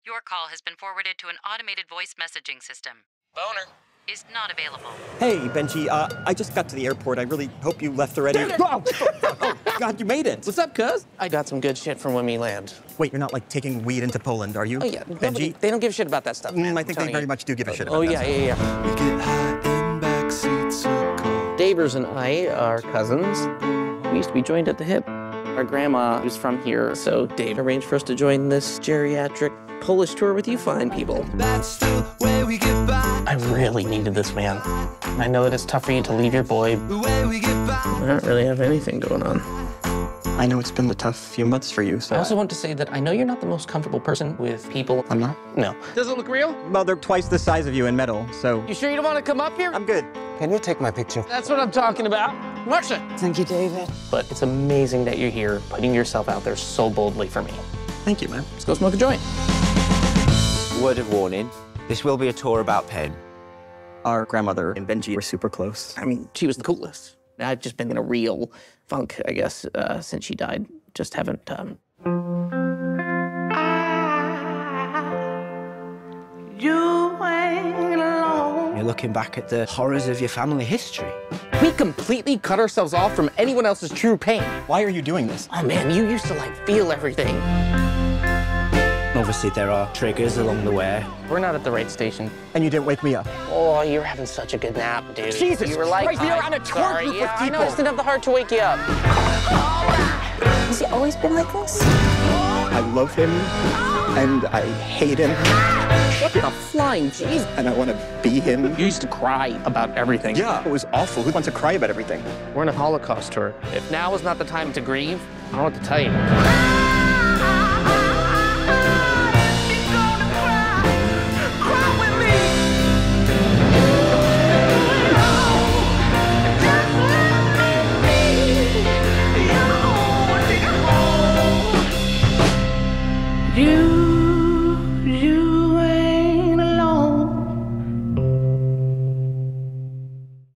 Your call has been forwarded to an automated voice messaging system. Boner. Is not available. Hey, Benji, I just got to the airport. I really hope you left already. Oh, God, you made it. What's up, cuz? I got some good shit from when we land. Wait, you're not, like, taking weed into Poland, are you? Oh, yeah. Benji? They don't give a shit about that stuff, man. I think they very much do give a shit about that. Oh, yeah. We get high in backseats of cars. Davers and I are cousins. We used to be joined at the hip. Our grandma was from here, so Dave arranged for us to join this geriatric Polish tour with you fine people. That's the way we get by. I really needed this, man. I know that it's tough for you to leave your boy. The way we get by. I don't really have anything going on. I know it's been a tough few months for you, so... I also want to say that I know you're not the most comfortable person with people. I'm not? No. Does it look real? Well, they're twice the size of you in metal, so... You sure you don't want to come up here? I'm good. Can you take my picture? That's what I'm talking about. Marcia! Thank you, David. But it's amazing that you're here, putting yourself out there so boldly for me. Thank you, man. Let's go smoke a joint. Word of warning, this will be a tour about Penn. Our grandmother and Benji were super close. I mean, she was the coolest. I've just been in a real funk, I guess, since she died. Just haven't, You're looking back at the horrors of your family history. We completely cut ourselves off from anyone else's true pain. Why are you doing this? Oh, man, you used to, like, feel everything. Obviously, there are triggers along the way. We're not at the right station. And you didn't wake me up. Oh, you were having such a good nap, dude. Jesus you were like, Christ, we are on a tour sorry. group Yeah, with I know, I people. just didn't have the heart to wake you up. Has he always been like this? I love him, and I hate him, What the flying jeez? and I want to be him. You used to cry about everything. Yeah, it was awful. Who wants to cry about everything? We're on a Holocaust tour. If now is not the time to grieve, I don't know what to tell you.